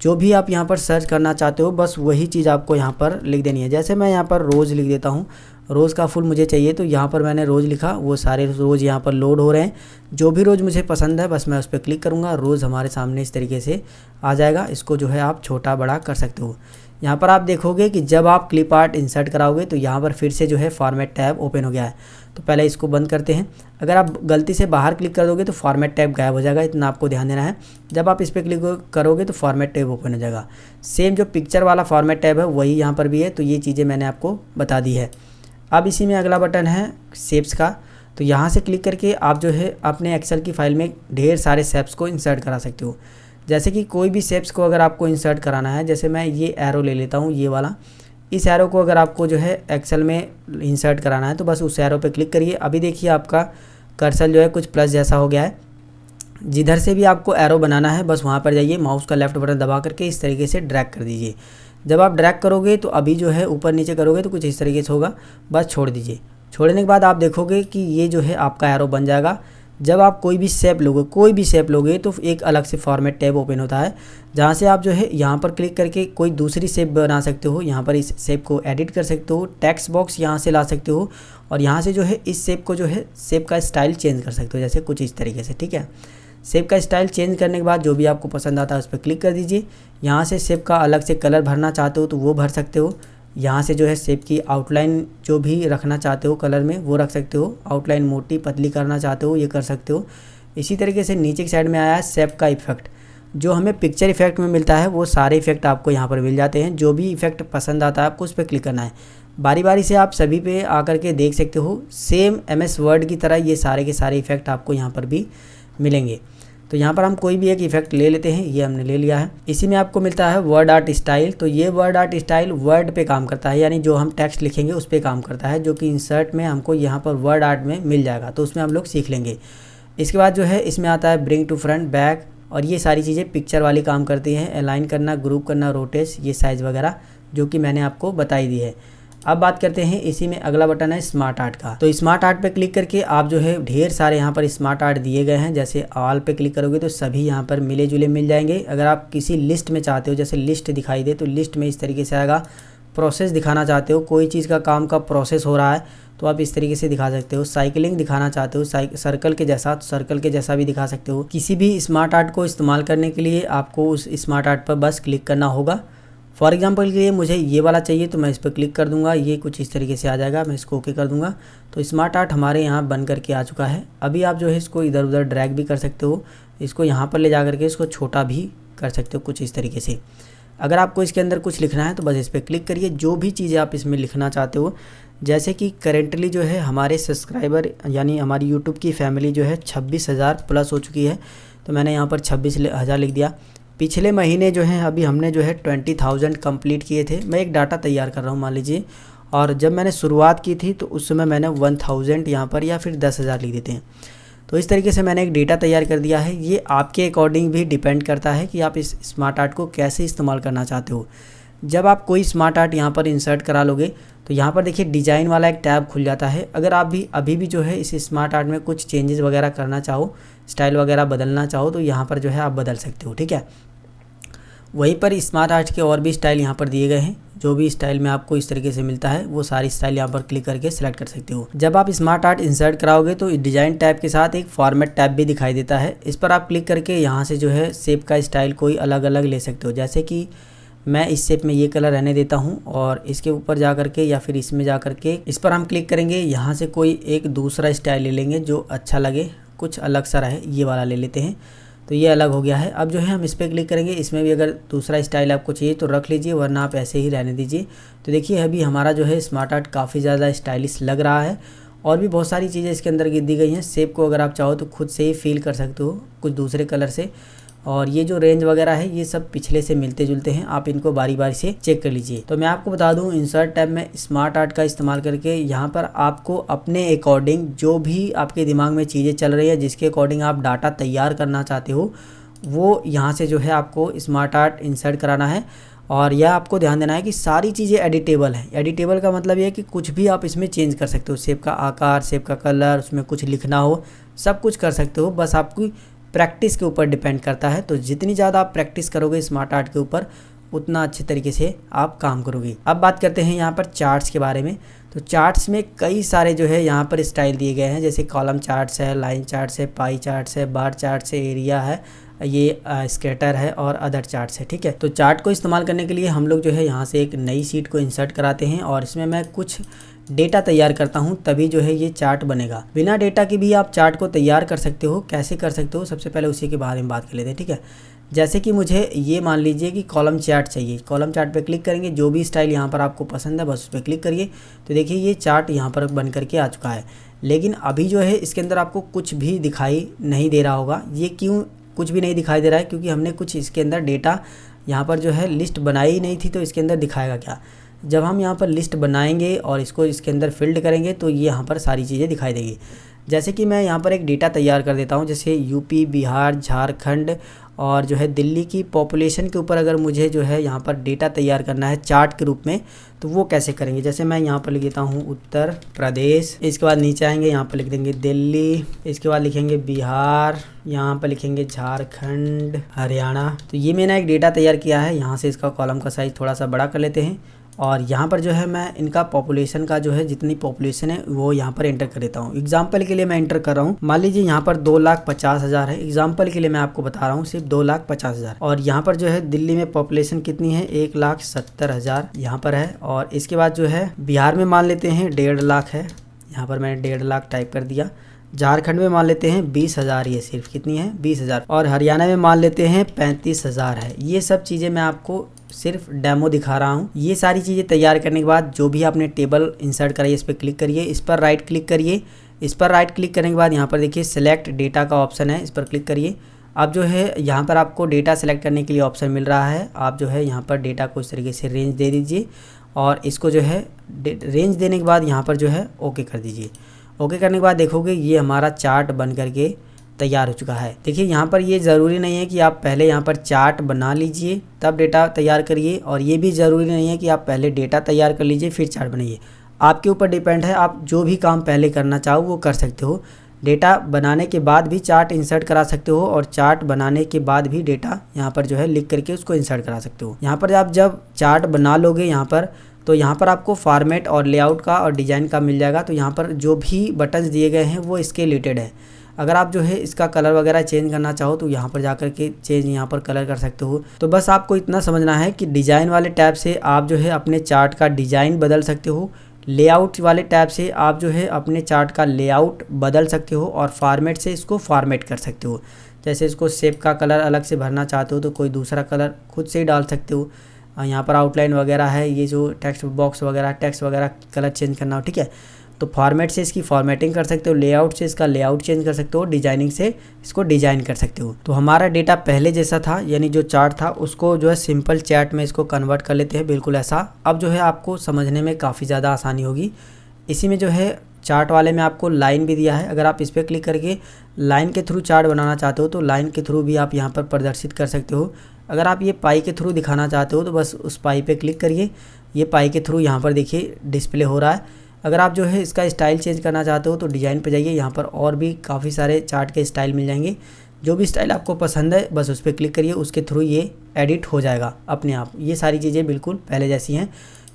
जो भी आप यहाँ पर सर्च करना चाहते हो बस वही चीज़ आपको यहाँ पर लिख देनी है। जैसे मैं यहाँ पर रोज़ लिख देता हूँ, रोज़ का फुल मुझे चाहिए तो यहाँ पर मैंने रोज़ लिखा, वो सारे रोज़ यहाँ पर लोड हो रहे हैं। जो भी रोज़ मुझे पसंद है बस मैं उस पर क्लिक करूँगा, रोज़ हमारे सामने इस तरीके से आ जाएगा। इसको जो है आप छोटा बड़ा कर सकते हो। यहाँ पर आप देखोगे कि जब आप क्लिप आर्ट इंसर्ट कराओगे तो यहाँ पर फिर से जो है फॉर्मेट टैब ओपन हो गया है। तो पहले इसको बंद करते हैं। अगर आप गलती से बाहर क्लिक कर दोगे तो फॉर्मेट टैब गायब हो जाएगा, इतना आपको ध्यान देना है। जब आप इस पर क्लिक करोगे तो फॉर्मेट टैब ओपन हो जाएगा। सेम जो पिक्चर वाला फॉर्मेट टैब है वही यहाँ पर भी है, तो ये चीज़ें मैंने आपको बता दी है। अब इसी में अगला बटन है शेप्स का, तो यहाँ से क्लिक करके आप जो है अपने एक्सेल की फाइल में ढेर सारे शेप्स को इंसर्ट करा सकते हो। जैसे कि कोई भी शेप्स को अगर आपको इंसर्ट कराना है, जैसे मैं ये एरो ले लेता हूँ, ये वाला, इस एरो को अगर आपको जो है एक्सेल में इंसर्ट कराना है तो बस उस एरो पे क्लिक करिए। अभी देखिए आपका कर्सर जो है कुछ प्लस जैसा हो गया है। जिधर से भी आपको एरो बनाना है बस वहाँ पर जाइए, माउस का लेफ्ट बटन दबा करके इस तरीके से ड्रैग कर दीजिए। जब आप ड्रैग करोगे तो अभी जो है ऊपर नीचे करोगे तो कुछ इस तरीके से होगा, बस छोड़ दीजिए। छोड़ने के बाद आप देखोगे कि ये जो है आपका एरो बन जाएगा। जब आप कोई भी शेप लोगे तो एक अलग से फॉर्मेट टैब ओपन होता है, जहाँ से आप जो है यहाँ पर क्लिक करके कोई दूसरी शेप बना सकते हो। यहाँ पर इस शेप को एडिट कर सकते हो, टेक्स्ट बॉक्स यहाँ से ला सकते हो और यहाँ से जो है इस शेप को जो है शेप का स्टाइल चेंज कर सकते हो, जैसे कुछ इस तरीके से। ठीक है, शेप का स्टाइल चेंज करने के बाद जो भी आपको पसंद आता है उस पर क्लिक कर दीजिए। यहाँ से शेप का अलग से कलर भरना चाहते हो तो वो भर सकते हो। यहाँ से जो है शेप की आउटलाइन जो भी रखना चाहते हो कलर में वो रख सकते हो। आउटलाइन मोटी पतली करना चाहते हो ये कर सकते हो। इसी तरीके से नीचे की साइड में आया है शेप का इफेक्ट, जो हमें पिक्चर इफेक्ट में मिलता है वो सारे इफेक्ट आपको यहाँ पर मिल जाते हैं। जो भी इफेक्ट पसंद आता है आपको उस पर क्लिक करना है। बारी बारी से आप सभी पे आकर के देख सकते हो, सेम MS वर्ड की तरह ये सारे के सारे इफेक्ट आपको यहाँ पर भी मिलेंगे। तो यहाँ पर हम कोई भी एक इफेक्ट ले लेते हैं, ये हमने ले लिया है। इसी में आपको मिलता है वर्ड आर्ट स्टाइल, तो ये वर्ड आर्ट स्टाइल वर्ड पे काम करता है, यानी जो हम टेक्स्ट लिखेंगे उस पर काम करता है, जो कि इंसर्ट में हमको यहाँ पर वर्ड आर्ट में मिल जाएगा, तो उसमें हम लोग सीख लेंगे। इसके बाद जो है इसमें आता है ब्रिंग टू फ्रंट, बैक, और ये सारी चीज़ें पिक्चर वाली काम करती हैं। अलाइन करना, ग्रुप करना, रोटेट, ये साइज़ वगैरह जो कि मैंने आपको बताई दी है। अब बात करते हैं इसी में अगला बटन है स्मार्ट आर्ट का। तो स्मार्ट आर्ट पे क्लिक करके आप जो है ढेर सारे यहाँ पर स्मार्ट आर्ट दिए गए हैं। जैसे ऑल पे क्लिक करोगे तो सभी यहाँ पर मिले जुले मिल जाएंगे। अगर आप किसी लिस्ट में चाहते हो, जैसे लिस्ट दिखाई दे तो लिस्ट में इस तरीके से आएगा। प्रोसेस दिखाना चाहते हो, कोई चीज़ का काम का प्रोसेस हो रहा है तो आप इस तरीके से दिखा सकते हो। साइकिलिंग दिखाना चाहते हो, सर्कल के जैसा, तो सर्कल के जैसा भी दिखा सकते हो। किसी भी स्मार्ट आर्ट को इस्तेमाल करने के लिए आपको उस स्मार्ट आर्ट पर बस क्लिक करना होगा। फॉर एग्जांपल के लिए मुझे ये वाला चाहिए तो मैं इस पर क्लिक कर दूंगा, ये कुछ इस तरीके से आ जाएगा। मैं इसको ओके कर दूंगा तो स्मार्ट आर्ट हमारे यहाँ बन करके आ चुका है। अभी आप जो है इसको इधर उधर ड्रैग भी कर सकते हो, इसको यहाँ पर ले जा करके इसको छोटा भी कर सकते हो कुछ इस तरीके से। अगर आपको इसके अंदर कुछ लिखना है तो बस इस पर क्लिक करिए, जो भी चीज़ें आप इसमें लिखना चाहते हो। जैसे कि करेंटली जो है हमारे सब्सक्राइबर यानी हमारी यूट्यूब की फैमिली जो है 26,000 प्लस हो चुकी है, तो मैंने यहाँ पर 26,000 लिख दिया। पिछले महीने जो है अभी हमने जो है 20,000 कंप्लीट किए थे। मैं एक डाटा तैयार कर रहा हूँ मान लीजिए, और जब मैंने शुरुआत की थी तो उस समय मैंने 1000 यहाँ पर या फिर 10,000 लिख देते हैं। तो इस तरीके से मैंने एक डेटा तैयार कर दिया है। ये आपके अकॉर्डिंग भी डिपेंड करता है कि आप इस स्मार्ट आर्ट को कैसे इस्तेमाल करना चाहते हो। जब आप कोई स्मार्ट आर्ट यहाँ पर इंसर्ट करा लोगे तो यहाँ पर देखिए डिज़ाइन वाला एक टैब खुल जाता है। अगर आप भी अभी भी जो है इस स्मार्ट आर्ट में कुछ चेंजेस वगैरह करना चाहो, स्टाइल वगैरह बदलना चाहो, तो यहाँ पर जो है आप बदल सकते हो। ठीक है, वहीं पर स्मार्ट आर्ट के और भी स्टाइल यहाँ पर दिए गए हैं। जो भी स्टाइल में आपको इस तरीके से मिलता है वो सारी स्टाइल यहाँ पर क्लिक करके सिलेक्ट कर सकते हो। जब आप स्मार्ट आर्ट इंसर्ट कराओगे तो डिजाइन टैब के साथ एक फॉर्मेट टैब भी दिखाई देता है। इस पर आप क्लिक करके यहाँ से जो है शेप का स्टाइल कोई अलग अलग ले सकते हो। जैसे कि मैं इस शेप में ये कलर रहने देता हूँ और इसके ऊपर जा करके या फिर इसमें जा करके इस पर हम क्लिक करेंगे। यहाँ से कोई एक दूसरा स्टाइल ले लेंगे जो अच्छा लगे, कुछ अलग सा रहे, ये वाला ले लेते हैं। तो ये अलग हो गया है। अब जो है हम इस पर क्लिक करेंगे। इसमें भी अगर दूसरा स्टाइल आपको चाहिए तो रख लीजिए, वरना आप ऐसे ही रहने दीजिए। तो देखिए अभी हमारा जो है स्मार्ट आर्ट काफ़ी ज़्यादा स्टाइलिश लग रहा है। और भी बहुत सारी चीज़ें इसके अंदर दी गई हैं। शेप को अगर आप चाहो तो खुद से ही फील कर सकते हो कुछ दूसरे कलर से। और ये जो रेंज वगैरह है ये सब पिछले से मिलते जुलते हैं, आप इनको बारी बारी से चेक कर लीजिए। तो मैं आपको बता दूं, इंसर्ट टैब में स्मार्ट आर्ट का इस्तेमाल करके यहाँ पर आपको अपने अकॉर्डिंग जो भी आपके दिमाग में चीज़ें चल रही है, जिसके अकॉर्डिंग आप डाटा तैयार करना चाहते हो, वो यहाँ से जो है आपको स्मार्ट आर्ट इंसर्ट कराना है। और यह आपको ध्यान देना है कि सारी चीज़ें एडिटेबल हैं। एडिटेबल का मतलब ये है कि कुछ भी आप इसमें चेंज कर सकते हो। शेप का आकार, शेप का कलर, उसमें कुछ लिखना हो, सब कुछ कर सकते हो। बस आपकी प्रैक्टिस के ऊपर डिपेंड करता है। तो जितनी ज़्यादा आप प्रैक्टिस करोगे स्मार्ट आर्ट के ऊपर, उतना अच्छे तरीके से आप काम करोगे। अब बात करते हैं यहाँ पर चार्ट्स के बारे में। तो चार्ट्स में कई सारे जो है यहाँ पर स्टाइल दिए गए हैं। जैसे कॉलम चार्ट्स है, लाइन चार्ट्स है, पाई चार्ट्स है, बार चार्ट्स है, एरिया है, ये स्कैटर है और अदर चार्ट्स है। ठीक है, तो चार्ट को इस्तेमाल करने के लिए हम लोग जो है यहाँ से एक नई शीट को इंसर्ट कराते हैं और इसमें मैं कुछ डेटा तैयार करता हूँ, तभी जो है ये चार्ट बनेगा। बिना डेटा के भी आप चार्ट को तैयार कर सकते हो। कैसे कर सकते हो, सबसे पहले उसी के बारे में बात कर लेते हैं। ठीक है, जैसे कि मुझे ये मान लीजिए कि कॉलम चार्ट चाहिए। कॉलम चार्ट पे क्लिक करेंगे, जो भी स्टाइल यहाँ पर आपको पसंद है बस उस पर क्लिक करिए। तो देखिए ये चार्ट यहाँ पर बन करके आ चुका है। लेकिन अभी जो है इसके अंदर आपको कुछ भी दिखाई नहीं दे रहा होगा। ये क्यों कुछ भी नहीं दिखाई दे रहा है? क्योंकि हमने कुछ इसके अंदर डेटा यहाँ पर जो है लिस्ट बनाई ही नहीं थी। तो इसके अंदर दिखाएगा क्या? जब हम यहाँ पर लिस्ट बनाएंगे और इसको इसके अंदर फिल्ड करेंगे तो ये यहाँ पर सारी चीज़ें दिखाई देगी। जैसे कि मैं यहाँ पर एक डेटा तैयार कर देता हूँ। जैसे यूपी, बिहार, झारखंड और जो है दिल्ली की पॉपुलेशन के ऊपर अगर मुझे जो है यहाँ पर डेटा तैयार करना है चार्ट के रूप में, तो वो कैसे करेंगे? जैसे मैं यहाँ पर लिख देता हूँ उत्तर प्रदेश, इसके बाद नीचे आएंगे, यहाँ पर लिख देंगे दिल्ली, इसके बाद लिखेंगे बिहार, यहाँ पर लिखेंगे झारखंड, हरियाणा। तो ये मैंने एक डेटा तैयार किया है। यहाँ से इसका कॉलम का साइज़ थोड़ा सा बड़ा कर लेते हैं और यहाँ पर जो है मैं इनका पॉपुलेशन का जो है जितनी पॉपुलेशन है वो यहाँ पर एंटर कर देता हूँ। एग्जाम्पल के लिए मैं एंटर कर रहा हूँ। मान लीजिए यहाँ पर 2,50,000 है। एग्जाम्पल के लिए मैं आपको बता रहा हूँ, सिर्फ 2,50,000। और यहाँ पर जो है दिल्ली में पॉपुलेशन कितनी है? 1,70,000 यहाँ पर है। और इसके बाद जो है बिहार में मान लेते हैं 1.5 लाख है। यहाँ पर मैंने 1.5 लाख टाइप कर दिया। झारखंड में मान लेते हैं 20,000, ये सिर्फ कितनी है? 20,000। और हरियाणा में मान लेते हैं 35,000 है। ये सब चीज़ें मैं आपको सिर्फ डेमो दिखा रहा हूँ। ये सारी चीज़ें तैयार करने के बाद जो भी आपने टेबल इंसर्ट कराई इस पर क्लिक करिए, इस पर राइट क्लिक करिए। इस पर राइट क्लिक करने के बाद यहाँ पर देखिए सिलेक्ट डेटा का ऑप्शन है, इस पर क्लिक करिए। अब जो है यहाँ पर आपको डेटा सेलेक्ट करने के लिए ऑप्शन मिल रहा है। आप जो है यहाँ पर डेटा को इस तरीके से रेंज दे दीजिए और इसको जो है रेंज देने के बाद यहाँ पर जो है ओके कर दीजिए। ओके करने के बाद देखोगे ये हमारा चार्ट बन करके तैयार हो चुका है। देखिए यहाँ पर ये ज़रूरी नहीं है कि आप पहले यहाँ पर चार्ट बना लीजिए तब डेटा तैयार करिए, और ये भी ज़रूरी नहीं है कि आप पहले डेटा तैयार कर लीजिए फिर चार्ट बनाइए। आपके ऊपर डिपेंड है, आप जो भी काम पहले करना चाहो वो कर सकते हो। डेटा बनाने के बाद भी चार्ट इंसर्ट करा सकते हो और चार्ट बनाने के बाद भी डेटा यहाँ पर जो है लिख करके उसको इंसर्ट करा सकते हो। यहाँ पर आप जब चार्ट बना लोगे यहाँ पर, तो यहाँ पर आपको फॉर्मेट और लेआउट का और डिज़ाइन का मिल जाएगा। तो यहाँ पर जो भी बटन्स दिए गए हैं वो इसके रिलेटेड है। अगर आप जो है इसका कलर वगैरह चेंज करना चाहो तो यहाँ पर जाकर के चेंज यहाँ पर कलर कर सकते हो। तो बस आपको इतना समझना है कि डिज़ाइन वाले टैब से आप जो है अपने चार्ट का डिज़ाइन बदल सकते हो, लेआउट वाले टैब से आप जो है अपने चार्ट का लेआउट बदल सकते हो, और फॉर्मेट से इसको फॉर्मेट कर सकते हो। जैसे इसको शेप का कलर अलग से भरना चाहते हो तो कोई दूसरा कलर खुद से ही डाल सकते हो। यहाँ पर आउटलाइन वगैरह है, ये जो टेक्स्ट बॉक्स वगैरह टेक्स्ट वगैरह कलर चेंज करना हो, ठीक है, तो फॉर्मेट से इसकी फॉर्मेटिंग कर सकते हो, लेआउट से इसका लेआउट चेंज कर सकते हो, डिजाइनिंग से इसको डिजाइन कर सकते हो। तो हमारा डेटा पहले जैसा था, यानी जो चार्ट था उसको जो है सिंपल चैट में इसको कन्वर्ट कर लेते हैं, बिल्कुल ऐसा। अब जो है आपको समझने में काफ़ी ज़्यादा आसानी होगी। इसी में जो है चार्ट वाले में आपको लाइन भी दिया है। अगर आप इस पर क्लिक करके लाइन के थ्रू चार्ट बनाना चाहते हो तो लाइन के थ्रू भी आप यहाँ पर प्रदर्शित कर सकते हो। अगर आप ये पाई के थ्रू दिखाना चाहते हो तो बस उस पाई पे क्लिक करिए, ये पाई के थ्रू यहाँ पर देखिए डिस्प्ले हो रहा है। अगर आप जो है इसका स्टाइल चेंज करना चाहते हो तो डिज़ाइन पे जाइए, यहाँ पर और भी काफ़ी सारे चार्ट के स्टाइल मिल जाएंगे। जो भी स्टाइल आपको पसंद है बस उस पर क्लिक करिए, उसके थ्रू ये एडिट हो जाएगा अपने आप। ये सारी चीज़ें बिल्कुल पहले जैसी हैं।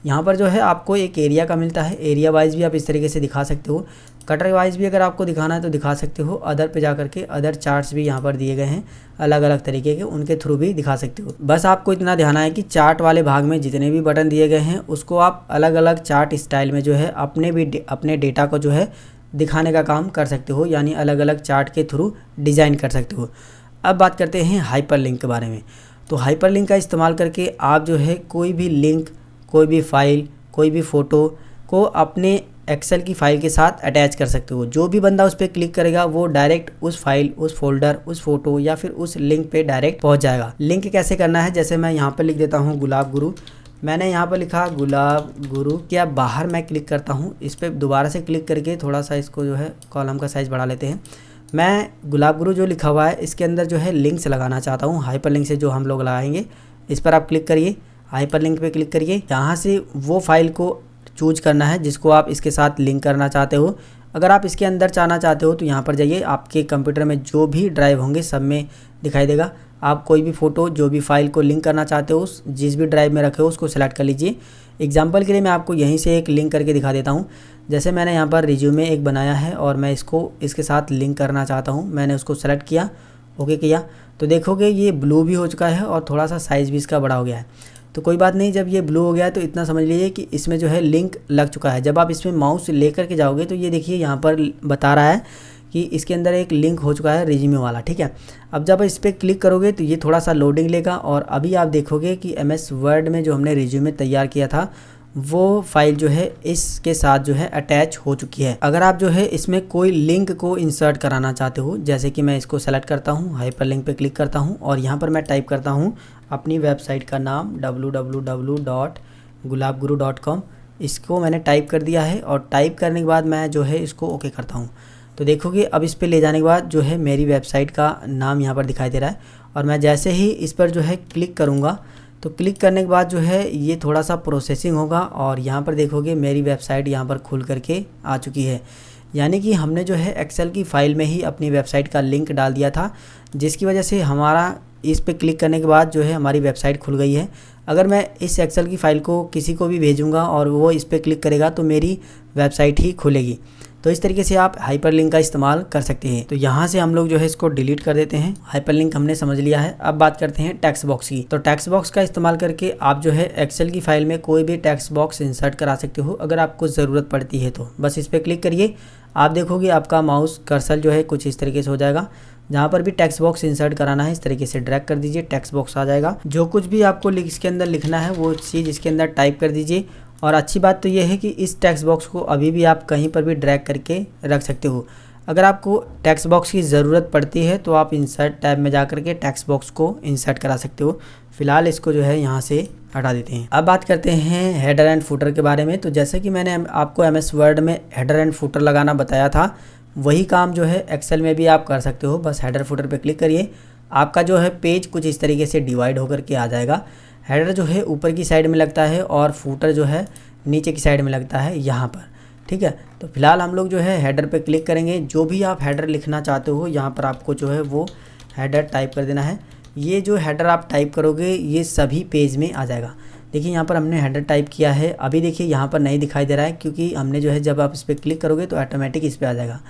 यहाँ पर जो है आपको एक एरिया का मिलता है, एरिया वाइज भी आप इस तरीके से दिखा सकते हो। कटर वाइज भी अगर आपको दिखाना है तो दिखा सकते हो। अदर पे जा करके अदर चार्ट्स भी यहाँ पर दिए गए हैं अलग अलग तरीके के, उनके थ्रू भी दिखा सकते हो। बस आपको इतना ध्यान है कि चार्ट वाले भाग में जितने भी बटन दिए गए हैं उसको आप अलग अलग चार्ट स्टाइल में जो है अपने डेटा को जो है दिखाने का काम कर सकते हो, यानी अलग अलग चार्ट के थ्रू डिज़ाइन कर सकते हो। अब बात करते हैं हाइपरलिंक के बारे में। तो हाइपरलिंक का इस्तेमाल करके आप जो है कोई भी लिंक, कोई भी फाइल, कोई भी फ़ोटो को अपने एक्सेल की फ़ाइल के साथ अटैच कर सकते हो। जो भी बंदा उस पर क्लिक करेगा वो डायरेक्ट उस फाइल, उस फोल्डर, उस फोटो या फिर उस लिंक पे डायरेक्ट पहुंच जाएगा। लिंक कैसे करना है, जैसे मैं यहाँ पर लिख देता हूँ गुलाब गुरु। मैंने यहाँ पर लिखा गुलाब गुरु, क्या बाहर मैं क्लिक करता हूँ, इस पर दोबारा से क्लिक करके थोड़ा सा इसको जो है कॉलम का साइज़ बढ़ा लेते हैं। मैं गुलाब गुरु जो लिखा हुआ है इसके अंदर जो है लिंक्स लगाना चाहता हूँ, हाइपर लिंक से जो हम लोग लगाएंगे। इस पर आप क्लिक करिए, हाइपर लिंक पे क्लिक करिए। यहाँ से वो फाइल को चूज करना है जिसको आप इसके साथ लिंक करना चाहते हो। अगर आप इसके अंदर जाना चाहते हो तो यहाँ पर जाइए, आपके कंप्यूटर में जो भी ड्राइव होंगे सब में दिखाई देगा। आप कोई भी फ़ोटो, जो भी फाइल को लिंक करना चाहते हो जिस भी ड्राइव में रखे हो उसको सेलेक्ट कर लीजिए। एग्जाम्पल के लिए मैं आपको यहीं से एक लिंक करके दिखा देता हूँ। जैसे मैंने यहाँ पर रिज्यूमे एक बनाया है और मैं इसको इसके साथ लिंक करना चाहता हूँ। मैंने उसको सेलेक्ट किया, ओके किया, तो देखोगे ये ब्लू भी हो चुका है और थोड़ा सा साइज़ भी इसका बड़ा हो गया है। तो कोई बात नहीं, जब ये ब्लू हो गया है तो इतना समझ लीजिए कि इसमें जो है लिंक लग चुका है। जब आप इसमें माउस लेकर के जाओगे तो ये देखिए यहाँ पर बता रहा है कि इसके अंदर एक लिंक हो चुका है रिज्यूमे वाला, ठीक है। अब जब इस पर क्लिक करोगे तो ये थोड़ा सा लोडिंग लेगा और अभी आप देखोगे कि MS वर्ड में जो हमने रिज्यूमे तैयार किया था वो फाइल जो है इसके साथ जो है अटैच हो चुकी है। अगर आप जो है इसमें कोई लिंक को इंसर्ट कराना चाहते हो, जैसे कि मैं इसको सेलेक्ट करता हूँ, हाइपर लिंक पे क्लिक करता हूँ और यहाँ पर मैं टाइप करता हूँ अपनी वेबसाइट का नाम www.gulabguru.com। इसको मैंने टाइप कर दिया है और टाइप करने के बाद मैं जो है इसको ओके करता हूँ। तो देखोगे अब इस पर ले जाने के बाद जो है मेरी वेबसाइट का नाम यहाँ पर दिखाई दे रहा है और मैं जैसे ही इस पर जो है क्लिक करूँगा तो क्लिक करने के बाद जो है ये थोड़ा सा प्रोसेसिंग होगा और यहाँ पर देखोगे मेरी वेबसाइट यहाँ पर खुल करके आ चुकी है। यानी कि हमने जो है एक्सेल की फ़ाइल में ही अपनी वेबसाइट का लिंक डाल दिया था, जिसकी वजह से हमारा इस पे क्लिक करने के बाद जो है हमारी वेबसाइट खुल गई है। अगर मैं इस एक्सेल की फ़ाइल को किसी को भी भेजूँगा और वो इस पर क्लिक करेगा तो मेरी वेबसाइट ही खुलेगी। तो इस तरीके से आप हाइपरलिंक का इस्तेमाल कर सकते हैं। तो यहाँ से हम लोग जो है इसको डिलीट कर देते हैं। हाइपरलिंक हमने समझ लिया है। अब बात करते हैं टेक्स्ट बॉक्स की। तो टेक्स्ट बॉक्स का इस्तेमाल करके आप जो है एक्सेल की फाइल में कोई भी टेक्स्ट बॉक्स इंसर्ट करा सकते हो अगर आपको ज़रूरत पड़ती है तो। बस इस पर क्लिक करिए, आप देखोगे आपका माउस कर्सर जो है कुछ इस तरीके से हो जाएगा। जहाँ पर भी टेक्स्ट बॉक्स इंसर्ट कराना है इस तरीके से ड्रैग कर दीजिए, टेक्स्ट बॉक्स आ जाएगा। जो कुछ भी आपको इसके अंदर लिखना है वो चीज़ इसके अंदर टाइप कर दीजिए। और अच्छी बात तो ये है कि इस टेक्स्ट बॉक्स को अभी भी आप कहीं पर भी ड्रैग करके रख सकते हो। अगर आपको टेक्स्ट बॉक्स की ज़रूरत पड़ती है तो आप इंसर्ट टैब में जा करके टेक्स्ट बॉक्स को इंसर्ट करा सकते हो। फिलहाल इसको जो है यहाँ से हटा देते हैं। अब बात करते हैं हेडर एंड फुटर के बारे में। तो जैसे कि मैंने आपको MS वर्ड में हेडर एंड फुटर लगाना बताया था, वही काम जो है एक्सेल में भी आप कर सकते हो। बस हेडर फुटर पे क्लिक करिए, आपका जो है पेज कुछ इस तरीके से डिवाइड होकर के आ जाएगा। हेडर जो है ऊपर की साइड में लगता है और फुटर जो है नीचे की साइड में लगता है यहाँ पर, ठीक है। तो फिलहाल हम लोग जो है हेडर पे क्लिक करेंगे। जो भी आप हेडर लिखना चाहते हो यहाँ पर आपको जो है वो हेडर टाइप कर देना है। ये जो हेडर आप टाइप करोगे ये सभी पेज में आ जाएगा। देखिए यहाँ पर हमने हेडर टाइप किया है। अभी देखिए यहाँ पर नहीं दिखाई दे रहा है क्योंकि हमने जो है जब आप इस पर क्लिक करोगे तो ऑटोमेटिक इस पर आ जाएगा।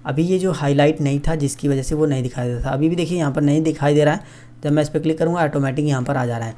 अभी ये जो हाईलाइट नहीं था जिसकी वजह से वो नहीं दिखाई देता था, अभी भी देखिए यहाँ पर नहीं दिखाई दे रहा है। जब मैं इस पर क्लिक करूँगा ऑटोमेटिक यहाँ पर आ जा रहा है।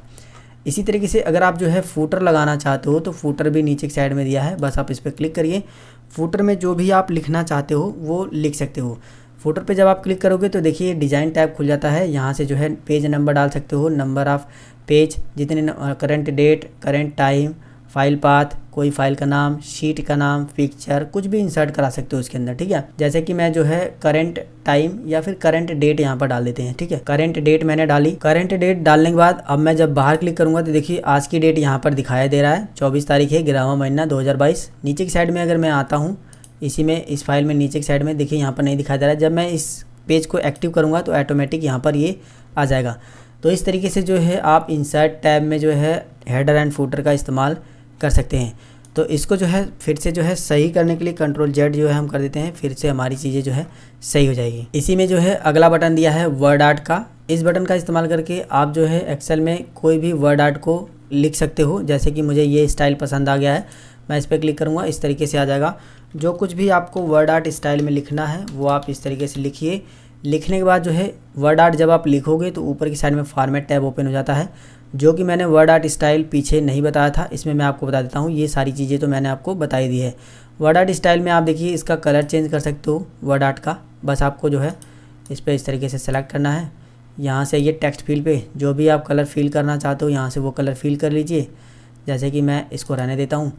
इसी तरीके से अगर आप जो है फुटर लगाना चाहते हो तो फुटर भी नीचे की साइड में दिया है। बस आप इस पर क्लिक करिए, फुटर में जो भी आप लिखना चाहते हो वो लिख सकते हो। फुटर पे जब आप क्लिक करोगे तो देखिए डिज़ाइन टैब खुल जाता है। यहाँ से जो है पेज नंबर डाल सकते हो, नंबर ऑफ़ पेज, जितने current date, current time, file path, कोई फाइल का नाम, शीट का नाम, पिक्चर, कुछ भी इंसर्ट करा सकते हो उसके अंदर, ठीक है। जैसे कि मैं जो है करंट टाइम या फिर करंट डेट यहाँ पर डाल देते हैं, ठीक है। करंट डेट मैंने डाली। करंट डेट डालने के बाद अब मैं जब बाहर क्लिक करूँगा तो देखिए आज की डेट यहाँ पर दिखाई दे रहा है, 24 तारीख है 11वां महीना 2022। नीचे की साइड में अगर मैं आता हूँ इसी में, इस फाइल में नीचे की साइड में देखिए यहाँ पर नहीं दिखाई दे रहा है। जब मैं इस पेज को एक्टिव करूँगा तो ऑटोमेटिक यहाँ पर ये आ जाएगा। तो इस तरीके से जो है आप इंसर्ट टैब में जो है हेडर एंड फुटर का इस्तेमाल कर सकते हैं। तो इसको जो है फिर से जो है सही करने के लिए Ctrl Z जो है हम कर देते हैं, फिर से हमारी चीज़ें जो है सही हो जाएगी। इसी में जो है अगला बटन दिया है वर्ड आर्ट का। इस बटन का इस्तेमाल करके आप जो है एक्सेल में कोई भी वर्ड आर्ट को लिख सकते हो। जैसे कि मुझे ये स्टाइल पसंद आ गया है, मैं इस पर क्लिक करूँगा, इस तरीके से आ जाएगा। जो कुछ भी आपको वर्ड आर्ट स्टाइल में लिखना है वो आप इस तरीके से लिखिए। लिखने के बाद जो है वर्ड आर्ट जब आप लिखोगे तो ऊपर की साइड में फॉर्मेट टैब ओपन हो जाता है, जो कि मैंने वर्ड आर्ट स्टाइल पीछे नहीं बताया था, इसमें मैं आपको बता देता हूँ। ये सारी चीज़ें तो मैंने आपको बताई दी है। वर्ड आर्ट स्टाइल में आप देखिए इसका कलर चेंज कर सकते हो वर्ड आर्ट का। बस आपको जो है इस पर इस तरीके से सेलेक्ट करना है। यहाँ से ये टेक्स्ट फील्ड पे जो भी आप कलर फिल करना चाहते हो यहाँ से वो कलर फिल कर लीजिए। जैसे कि मैं इसको रहने देता हूँ।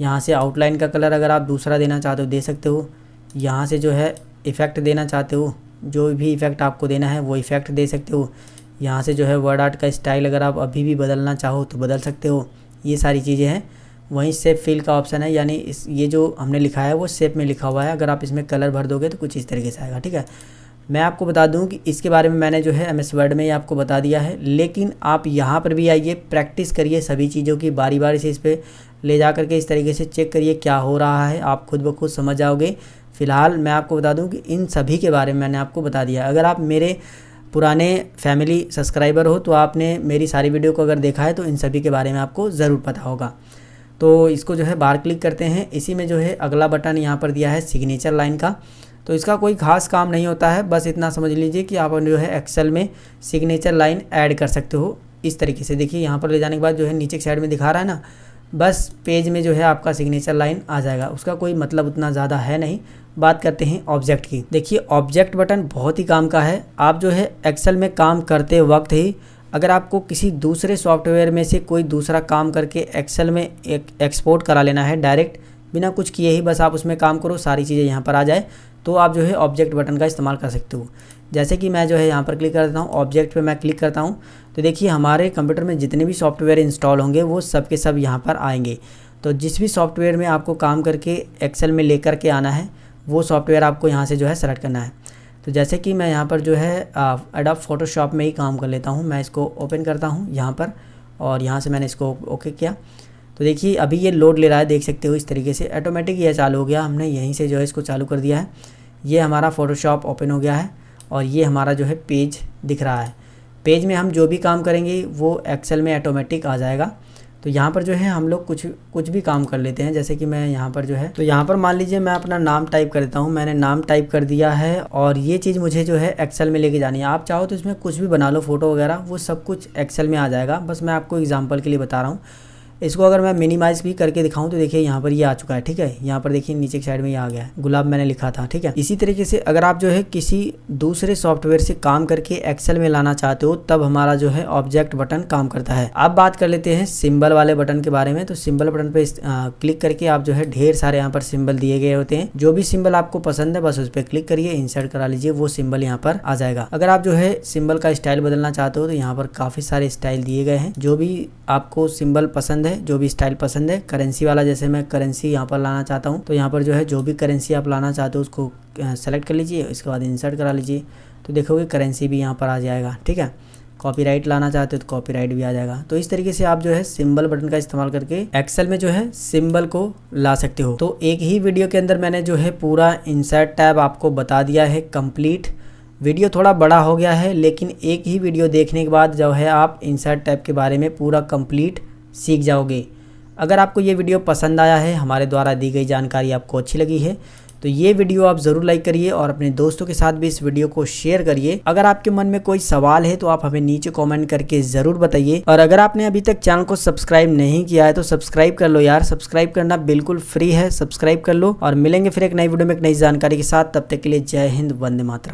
यहाँ से आउटलाइन का कलर अगर आप दूसरा देना चाहते हो दे सकते हो। यहाँ से जो है इफ़ेक्ट देना चाहते हो, जो भी इफ़ेक्ट आपको देना है वो इफ़ेक्ट दे सकते हो। यहाँ से जो है वर्ड आर्ट का स्टाइल अगर आप अभी भी बदलना चाहो तो बदल सकते हो। ये सारी चीज़ें हैं। वहीं शेप फिल का ऑप्शन है, यानी ये जो हमने लिखा है वो शेप में लिखा हुआ है। अगर आप इसमें कलर भर दोगे तो कुछ इस तरीके से आएगा। ठीक है, मैं आपको बता दूं कि इसके बारे में मैंने जो है MS वर्ड में ही आपको बता दिया है, लेकिन आप यहाँ पर भी आइए, प्रैक्टिस करिए सभी चीज़ों की, बारी बारी से इस पर ले जा करके इस तरीके से चेक करिए क्या हो रहा है, आप खुद ब खुद समझ जाओगे। फ़िलहाल मैं आपको बता दूं कि इन सभी के बारे में मैंने आपको बता दिया। अगर आप मेरे पुराने फैमिली सब्सक्राइबर हो तो आपने मेरी सारी वीडियो को अगर देखा है तो इन सभी के बारे में आपको ज़रूर पता होगा। तो इसको जो है बाहर क्लिक करते हैं। इसी में जो है अगला बटन यहाँ पर दिया है सिग्नेचर लाइन का। तो इसका कोई ख़ास काम नहीं होता है, बस इतना समझ लीजिए कि आप जो है एक्सेल में सिग्नेचर लाइन ऐड कर सकते हो इस तरीके से। देखिए यहाँ पर ले जाने के बाद जो है नीचे की साइड में दिखा रहा है ना, बस पेज में जो है आपका सिग्नेचर लाइन आ जाएगा। उसका कोई मतलब उतना ज़्यादा है नहीं। बात करते हैं ऑब्जेक्ट की। देखिए ऑब्जेक्ट बटन बहुत ही काम का है। आप जो है एक्सेल में काम करते वक्त ही अगर आपको किसी दूसरे सॉफ्टवेयर में से कोई दूसरा काम करके एक्सेल में एक्सपोर्ट करा लेना है डायरेक्ट बिना कुछ किए ही, बस आप उसमें काम करो, सारी चीज़ें यहाँ पर आ जाए, तो आप जो है ऑब्जेक्ट बटन का इस्तेमाल कर सकते हो। जैसे कि मैं जो है यहाँ पर क्लिक कर देता हूँ, ऑब्जेक्ट पे मैं क्लिक करता हूँ, तो देखिए हमारे कंप्यूटर में जितने भी सॉफ्टवेयर इंस्टॉल होंगे वो सब के सब यहाँ पर आएंगे। तो जिस भी सॉफ्टवेयर में आपको काम करके एक्सेल में लेकर के आना है वो सॉफ्टवेयर आपको यहाँ से जो है सेलेक्ट करना है। तो जैसे कि मैं यहाँ पर जो है एडोब फोटोशॉप में ही काम कर लेता हूँ। मैं इसको ओपन करता हूँ यहाँ पर, और यहाँ से मैंने इसको ओके किया। तो देखिए अभी ये लोड ले रहा है, देख सकते हो इस तरीके से ऑटोमेटिक ये चालू हो गया। हमने यहीं से जो है इसको चालू कर दिया है। ये हमारा फ़ोटोशॉप ओपन हो गया है और ये हमारा जो है पेज दिख रहा है। पेज में हम जो भी काम करेंगे वो एक्सेल में ऑटोमेटिक आ जाएगा। तो यहाँ पर जो है हम लोग कुछ भी काम कर लेते हैं। जैसे कि मैं यहाँ पर जो है, तो यहाँ पर मान लीजिए मैं अपना नाम टाइप कर देता हूँ। मैंने नाम टाइप कर दिया है और ये चीज़ मुझे जो है एक्सेल में लेके जानी है। आप चाहो तो इसमें कुछ भी बना लो, फोटो वगैरह, वो सब कुछ एक्सेल में आ जाएगा। बस मैं आपको एग्जाम्पल के लिए बता रहा हूँ। इसको अगर मैं मिनिमाइज़ भी करके दिखाऊं तो देखिए यहाँ पर ये आ चुका है। ठीक है, यहाँ पर देखिए नीचे की साइड में ये आ गया है, गुलाब मैंने लिखा था। ठीक है, इसी तरीके से अगर आप जो है किसी दूसरे सॉफ्टवेयर से काम करके एक्सेल में लाना चाहते हो तब हमारा जो है ऑब्जेक्ट बटन काम करता है। अब बात कर लेते हैं सिंबल वाले बटन के बारे में। तो सिंबल बटन पे क्लिक करके आप जो है ढेर सारे यहाँ पर सिंबल दिए गए होते हैं। जो भी सिंबल आपको पसंद है बस उस पर क्लिक करिए, इंसर्ट करा लीजिए, वो सिंबल यहाँ पर आ जाएगा। अगर आप जो है सिंबल का स्टाइल बदलना चाहते हो तो यहाँ पर काफ़ी सारे स्टाइल दिए गए हैं। जो भी आपको सिंबल पसंद है, जो भी स्टाइल पसंद है, करेंसी वाला, जैसे मैं करेंसी यहाँ पर लाना चाहता हूँ तो यहाँ पर जो है जो भी करेंसी आप लाना चाहते हो उसको सेलेक्ट कर लीजिए, इसके बाद इंसर्ट करा लीजिए, तो देखोगे करेंसी भी यहाँ पर आ जाएगा। ठीक है, कॉपीराइट लाना चाहते हो तो कॉपीराइट भी आ जाएगा। तो इस तरीके से आप जो है सिंबल बटन का इस्तेमाल करके एक्सेल में जो है सिंबल को ला सकते हो। तो एक ही वीडियो के अंदर मैंने जो है पूरा इंसर्ट टैब आपको बता दिया है कंप्लीट। वीडियो थोड़ा बड़ा हो गया है, लेकिन एक ही वीडियो देखने के बाद जो है आप इंसर्ट टैब के बारे में पूरा कंप्लीट सीख जाओगे। अगर आपको ये वीडियो पसंद आया है, हमारे द्वारा दी गई जानकारी आपको अच्छी लगी है, तो ये वीडियो आप ज़रूर लाइक करिए और अपने दोस्तों के साथ भी इस वीडियो को शेयर करिए। अगर आपके मन में कोई सवाल है तो आप हमें नीचे कमेंट करके ज़रूर बताइए। और अगर आपने अभी तक चैनल को सब्सक्राइब नहीं किया है तो सब्सक्राइब कर लो यार, सब्सक्राइब करना बिल्कुल फ्री है, सब्सक्राइब कर लो। और मिलेंगे फिर एक नई वीडियो में एक नई जानकारी के साथ। तब तक के लिए जय हिंद, वंदे मातरम।